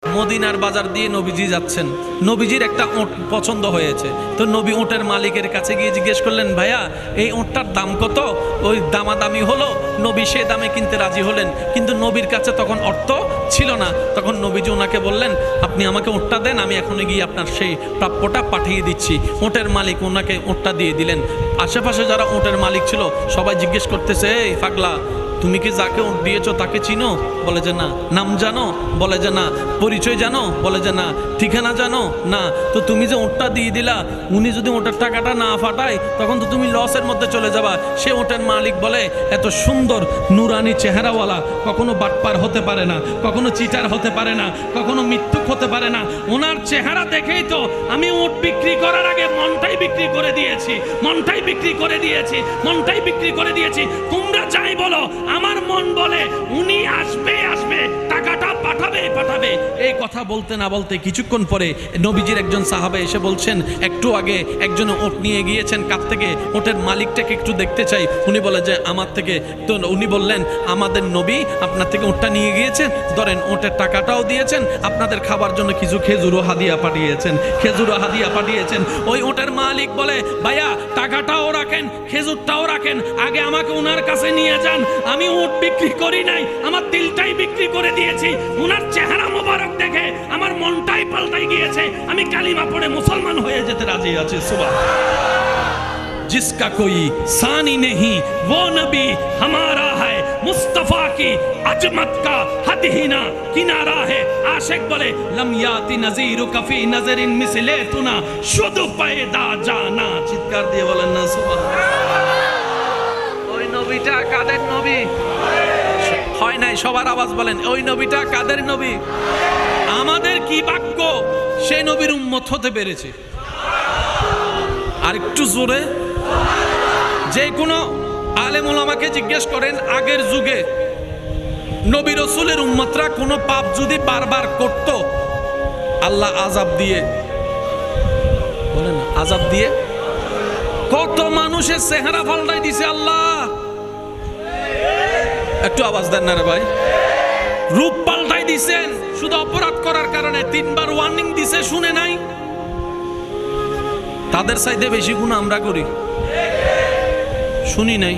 মদিনার বাজার দিয়ে নবীজি যাচ্ছেন, নবীজির একটা ওঁট পছন্দ হয়েছে। তো নবী ওঁটের মালিকের কাছে গিয়ে জিজ্ঞেস করলেন, ভাইয়া এই ওঁটটার দাম কত? ওই দামাদামি হলো, নবী সে দামে কিনতে রাজি হলেন, কিন্তু নবীর কাছে তখন অর্থ ছিল না। তখন নবীজি ওনাকে বললেন, আপনি আমাকে ওঁটটা দেন, আমি এখনই গিয়ে আপনার সেই প্রাপ্যটা পাঠিয়ে দিচ্ছি। ওঁটের মালিক ওনাকে ওঁটটা দিয়ে দিলেন। আশেপাশে যারা ওঁটের মালিক ছিল সবাই জিজ্ঞেস করতেছে, এই পাগলা, তুমি কি যাকে ওঁট দিয়েছো তাকে চিনো? বলে যে না। নাম জানো? বলে যে না। পরিচয় জানো? বলে যে না। ঠিকানা জানো? না। তো তুমি যে ওঁটটা দিয়ে দিলা, উনি যদি ওঁটের টাকাটা না ফাটায় তখন তো তুমি লসের মধ্যে চলে যাবা। সে ওঁটের মালিক বলে, এত সুন্দর নুরানি চেহারাওয়ালা কখনো বাটপার হতে পারে না, কখনো চিটার হতে পারে না, কখনো মৃত্যুক হতে পারে না। ওনার চেহারা দেখেই তো আমি ওঁট বিক্রি করার আগে মনটাই বিক্রি করে দিয়েছি, মনটাই বিক্রি করে দিয়েছি, মনটাই বিক্রি করে দিয়েছি। তোমরা যাই বলো, আমার মন বলে উনি আসবে আসবে, টাকাটা পাঠাবে পাঠাবে। এই কথা বলতে না বলতে কিছুক্ষণ পরে নবীজির একজন সাহাবা এসে বলছেন, একটু আগে একজন ওট নিয়ে গিয়েছেন, কাছ থেকে ওটের মালিকটাকে একটু দেখতে চাই। উনি বলে যে আমার থেকে। তো উনি বললেন, আমাদের নবী আপনার থেকে ওটটা নিয়ে গিয়েছেন, ধরেন ওটের টাকাটাও দিয়েছেন, আপনাদের খাবার জন্য কিছু খেজুরও হাদিয়া পাঠিয়েছেন, খেজুরও হাদিয়া পাঠিয়েছেন। ওই ওটের মালিক বলে, ভাইয়া টাকাটাও রাখেন, খেজুরটাও রাখেন, আগে আমাকে ওনার কাছে নিয়ে যান। আমি উট বিক্রি করি নাই, আমার দিলটাই বিক্রি করে দিয়েছি। উনার চেহারা মোবারক দেখে আমার মনটাই পাল্টাই গিয়েছে, আমি কালিমা পড়ে মুসলমান হয়ে যেতে রাজি আছি। সুবহানাল্লাহ। जिसका कोई सानी नहीं वो नबी हमारा है, मुस्तफा की अजमत का हद ही ना किनारा है। आशिक बोले लम याति नजीरु कफी नजरिन मिसले तुना शुद्ध पैदा जाना। চিৎকার দিয়ে বলেন না সুবহানাল্লাহ। ওই নবীটা কাদের নবী? হয় নাই, সবার আওয়াজ বলেন, ওই নবীটা কাদের নবী? আমাদের কি ভাগ্য সেই নবীর উম্মত হতে পেরেছে। আর একটু জোরে, যে কোনো আলেম ওলামাকে জিজ্ঞেস করেন, আগের যুগে নবী রাসূলের উম্মতরা কোনো পাপ যদি বারবার করত, আল্লাহ আযাব দিয়ে, বলেন আযাব দিয়ে কত মানুষের চেহারা পাল্টাই দিছে আল্লাহ। একটু আওয়াজ দেন না রে ভাই। রূপ পাল্টাই দিছেন শুধু অপরাধ করার কারণে। 3 বার ওয়ার্নিং দিছে, শুনে নাই। তাদের চাইতে বেশি গুনাহ আমরা করি, শুনি নাই।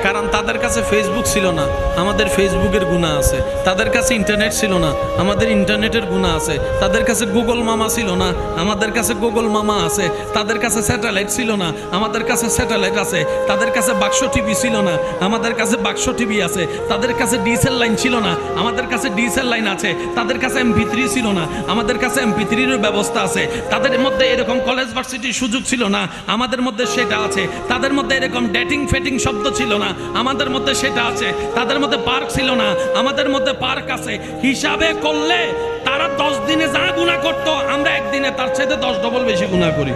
কারণ তাদের কাছে ফেসবুক ছিল না, আমাদের ফেসবুকের গুনাহ আছে। তাদের কাছে ইন্টারনেট ছিল না, আমাদের ইন্টারনেটের গুনাহ আছে। তাদের কাছে গুগল মামা ছিল না, আমাদের কাছে গুগল মামা আছে। তাদের কাছে স্যাটেলাইট ছিল না, আমাদের কাছে স্যাটেলাইট আছে। তাদের কাছে বাক্স টিভি ছিল না, আমাদের কাছে বাক্স টিভি আছে। তাদের কাছে ডিএসএল লাইন ছিল না, আমাদের কাছে ডিএসএল লাইন আছে। তাদের কাছে MP3 ছিল না, আমাদের কাছে MP3-র ব্যবস্থা আছে। তাদের মধ্যে এরকম কলেজ ভার্সিটির সুযোগ ছিল না, আমাদের মধ্যে সেটা আছে। তাদের মধ্যে এরকম ডেটিং ফেটিং শব্দ ছিল না, আমাদের মধ্যে সেটা আছে। তাদের মধ্যে পার্ক ছিল না, আমাদের মধ্যে পার্ক আছে। হিসাবে করলে তারা 10 দিনে যা গুনাহ করত, আমরা একদিনে তার চাইতে 10 ডবল বেশি গুনাহ করি।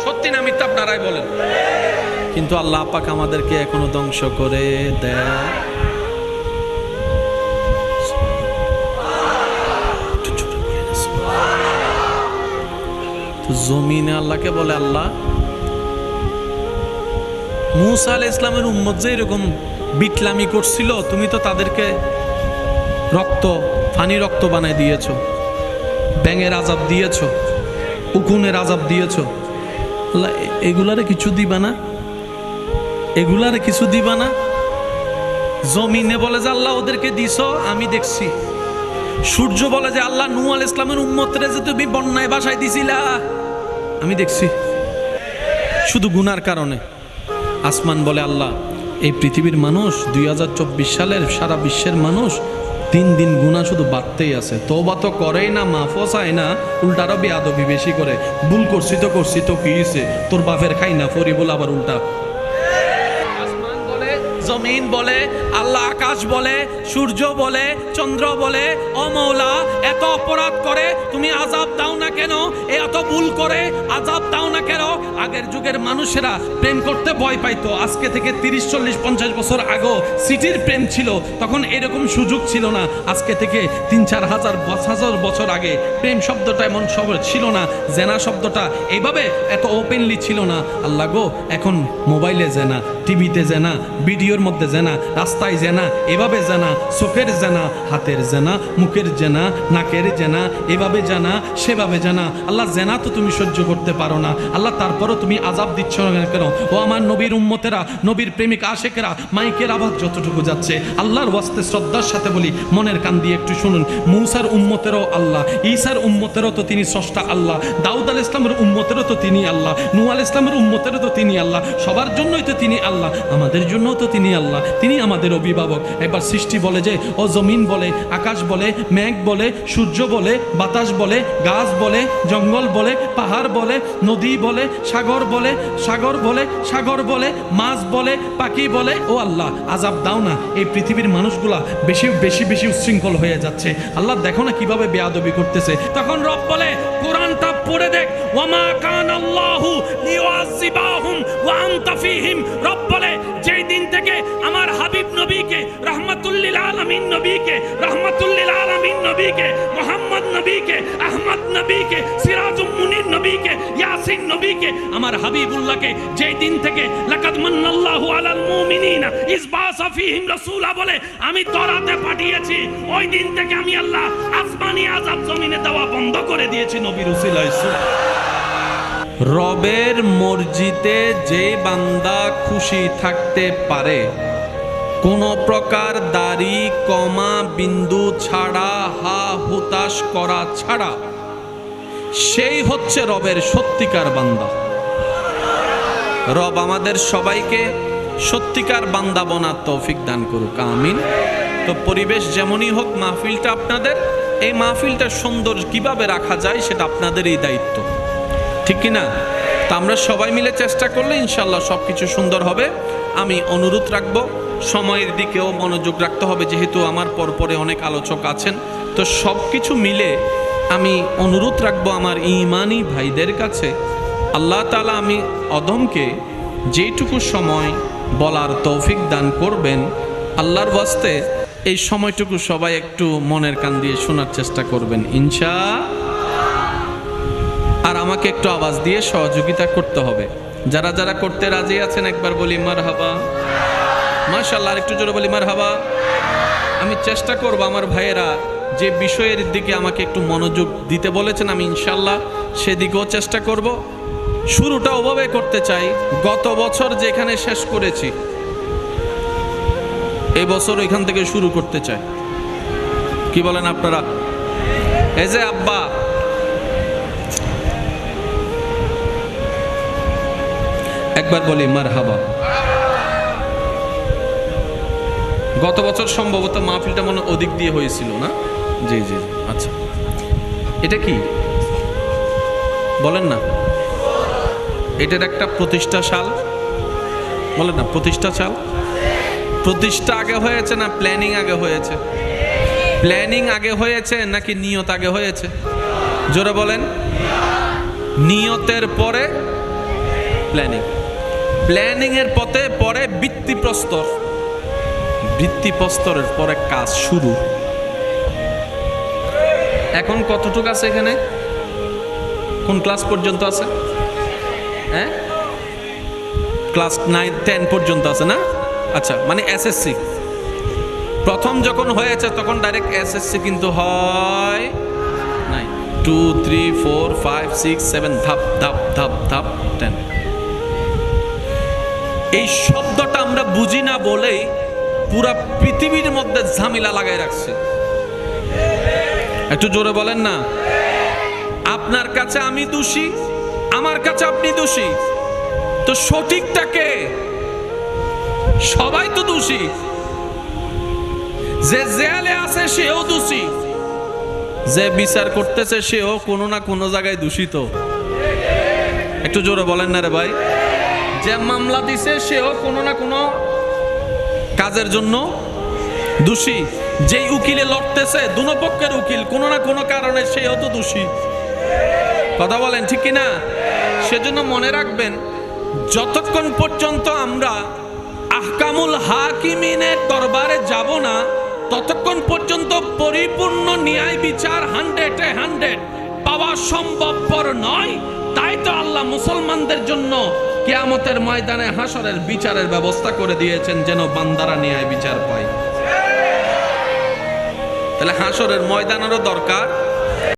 সত্যি না মিথ্যা আপনারাই বলেন। কিন্তু আল্লাহ পাক আমাদেরকে এখনো ধ্বংস করে দেয়। তো জমিনে আল্লাহকে বলে, আল্লাহ মুসা আলাইহিস সালামের উম্মত যে এরকম বিটলামি করছিল, তুমি তো তাদেরকে ফানি রক্ত বানাই দিয়েছো, ব্যাঙের আযাব দিয়েছো, উকুনের আযাব দিয়েছো। আল্লাহ এগুলারে কিছু দিবা না? এগুলারে কিছু দিবা না? জমিনে বলে যে আল্লাহ ওদেরকে দিছো, আমি দেখছি। সূর্য বলে যে আল্লাহ নূহ আলাইহিস সালামের উম্মতরে যে তুমি বন্যায় ভাসাই দিছিলা, আমি দেখছি, শুধু গুনার কারণে। আসমান বলে, আল্লাহ এই পৃথিবীর মানুষ 2024 সালের সারা বিশ্বের মানুষ দিন দিন গুনাহ শুধু বাড়তেই আছে। তওবা তো করেই না, মাফও চায় না, উল্টা আরো বেয়াদবি বেশি করে। ভুল করছি তো কি হইছে, তোর বাপের খাই না ফরি বলে আবার উল্টা। আসমান বলে, জমিন বলে, আল্লাহ আকাশ বলে, সূর্য বলে, চন্দ্র বলে, ও মওলা এত অপরাধ করে তুমি আযাব দাও না কেন? এত ভুল করে আযাব দাও না কেন? আগের যুগের মানুষেরা প্রেম করতে ভয় পাইতো। আজকে থেকে 30, 40, 50 বছর আগে সিটির প্রেম ছিল, তখন এরকম সুযোগ ছিল না। আজকে থেকে 3-4 হাজার বছর আগে প্রেম শব্দটা এমন শব্দ ছিল না, জেনা শব্দটা এইভাবে এত ওপেনলি ছিল না। আল্লাহ গো, এখন মোবাইলে জেনা, টিভিতে জেনা, ভিডিওর মধ্যে জেনা, রাস্তায় জেনা, এভাবে জেনা, চোখের জেনা, হাতের জেনা, মুখের জেনা, নাকের জেনা, এভাবে জানা সেভাবে জানা। আল্লাহ জেনা তো তুমি সহ্য করতে পারো না আল্লাহ, তারপরও তুমি আযাব দিচ্ছ না কেন? ও আমার নবীর উম্মতেরা, নবীর প্রেমিক আশেকেরা, মাইকের আওয়াজ যতটুকু যাচ্ছে আল্লাহর ওয়াস্তে শ্রদ্ধার সাথে বলি, মনের কান দিয়ে একটু শুনুন। মূসার উম্মতেরও আল্লাহ, ঈসার উম্মতেরও তো তিনি স্রষ্টা আল্লাহ, দাউদ আলাইহিস সালামের উম্মতেরও তো তিনি আল্লাহ, নূহ আলাইহিস সালামের উম্মতেরও তো তিনি আল্লাহ, সবার জন্যই তো তিনি আল্লাহ, আমাদের জন্যও তো তিনি আল্লাহ, তিনি আমাদের অভিভাবক। একবার সৃষ্টি বলে যে ও জমিন বলে, আকাশ বলে, মেঘ বলে, সূর্য বলে, বাতাস বলে, গাছ বলে, জঙ্গল বলে, পাহাড় বলে, নদী বলে, সাগর বলে, সাগর বলে, সাগর বলে, মাছ বলে, পাখি বলে, ও আল্লাহ আযাব দাও না, এই পৃথিবীর মানুষগুলা বেশি বেশি বেশি উচ্ছৃঙ্খল হয়ে যাচ্ছে। আল্লাহ দেখো না কিভাবে বেয়াদবি করতেছে। তখন রব বলে, কোরআনটা পড়ে দেখ, ওয়ামা কানাল্লাহু লিয়ুআযিবাহুম ওয়া আনতা ফীহিম। রব বলে, যেই দিন থেকে আমার হাবিব নবীকে, রাহমাতুল লিল আলামিন নবীকে, রাহমাতুল লিল আলামিন নবীকে, মুহাম্মদ নবীকে, আহমদ নবীকে, সিরাজুম মুনির নবীকে, ইয়াসিন নবীকে, আমার হাবিবুল্লাহকে যেই দিন থেকে লাকাদ মান্নাল্লাহু আলাল মুমিনিনা ইয বাসা ফীহিম রাসূলা বলে আমি তরাতে পাঠিয়েছি, ওই দিন থেকে আমি আল্লাহ আসমানি আযাব জমিনে দেওয়া বন্ধ করে দিয়েছি নবীর উসিলায়। রবের মর্জিতে যে বান্দা খুশি থাকতে পারে, কোন প্রকার দাড়ি কমা বিন্দু ছাড়া, হা হুতাশ করা ছাড়া, সেই হচ্ছে রবের সত্যিকার বান্দা। রব আমাদের সবাইকে সত্যিকার বান্দা বনার তৌফিক দান করুক, আমিন। তো পরিবেশ যেমনই হোক, মাহফিলটা আপনাদের, এই মাহফিলটা সুন্দর কিভাবে রাখা যায় সেটা আপনাদেরই দায়িত্ব, ঠিক কি না? তা আমরা সবাই মিলে চেষ্টা করলে ইনশাল্লাহ সব কিছু সুন্দর হবে। আমি অনুরোধ রাখবো, সময়ের দিকেও মনোযোগ রাখতে হবে, যেহেতু আমার পরপরে অনেক আলোচক আছেন। তো সব কিছু মিলে আমি অনুরোধ রাখবো আমার ঈমানি ভাইদের কাছে, আল্লাহ তাআলা আমি অদমকে যেটুকু সময় বলার তৌফিক দান করবেন, আল্লাহর ওয়াস্তে এই সময়টুকু সবাই একটু মনের কান দিয়ে শোনার চেষ্টা করবেন ইনশাআল্লাহ। আর আমাকে একটু আওয়াজ দিয়ে সহযোগিতা করতে হবে। যারা যারা করতে রাজি আছেন একবার বলি মারহাবা, মাশাআল্লাহ। আর একটু জোরে বলি মারহাবা। আমি চেষ্টা করব আমার ভাইয়েরা যে বিষয়ের দিকে আমাকে একটু মনোযোগ দিতে বলেছেন, আমি ইনশাআল্লাহ সেদিকেও চেষ্টা করব। শুরুটা ওভাবে করতে চাই, গত বছর যেখানে শেষ করেছি এই বছর ওইখান থেকে শুরু করতে চাই। কি বলেন আপনারা? এই যে আব্বা, একবার বলি মারহাবা। গত বছর সম্ভবত মাহফিলটা মনে ওদিক দিয়ে হয়েছিল না? জি জি, আচ্ছা। এটা কি বলেন না? এটার একটা প্রতিষ্ঠা সাল বলেন না, প্রতিষ্ঠা সাল। প্রতিষ্ঠা আগে হয়েছে না প্ল্যানিং আগে হয়েছে? প্ল্যানিং আগে হয়েছে নাকি নিয়ত আগে হয়েছে? জোরে বলেন। নিয়তের পরে প্ল্যানিং, প্ল্যানিং এর পরে ভিত্তিপ্রস্তর, ভিত্তিপ্রস্তরের পরে কাজ শুরু। এখন কতটুকু আছে এখানে? কোন ক্লাস পর্যন্ত আছে? হ্যাঁ, ক্লাস 9 10 পর্যন্ত আছে না? আচ্ছা, মানে এসএসসি প্রথম যখন হয়েছে তখন ডাইরেক্ট এসএসসি কিন্তু হয় নাই। 2 3 4 5 6 7 ধাপ ধাপ ধাপ ধাপ 10। এই শব্দটা আমরা বুঝি না বলেই পুরা পৃথিবীর মধ্যে ঝামেলা লাগাই রাখছে। একটু জোরে বলেন না। আপনার কাছে আমি দোষী, আমার কাছে আপনি দোষী, তো সঠিকটাকে সবাই তো দোষী। যে জেলে আছে সেও দোষী, যে বিচার করতেছে সেও কোনো না কোনো জায়গায় দূষিত। একটু জোরে বলেন না রে ভাই। যে মামলা দিছে সেও কোনো না কোনো কাজের জন্য দোষী। যেই উকিলে লড়তেছে দুনো পক্ষের উকিল কোনো না কোনো কারণে সেও তো দোষী। কথা বলেন ঠিক কিনা? সেজন্য মনে রাখবেন, যতক্ষণ পর্যন্ত আমরা আহকামুল হাকিমিনের দরবারে যাব না, ততক্ষণ পর্যন্ত পরিপূর্ণ ন্যায় বিচার 100-এ 100 পাওয়া সম্ভবপর নয়। তাই তো আল্লাহ মুসলমানদের জন্য কিয়ামতের ময়দানে হাসরের বিচারের ব্যবস্থা করে দিয়েছেন, যেন বান্দারা ন্যায় বিচার পায়। তাহলে হাসরের ময়দানেরও দরকার।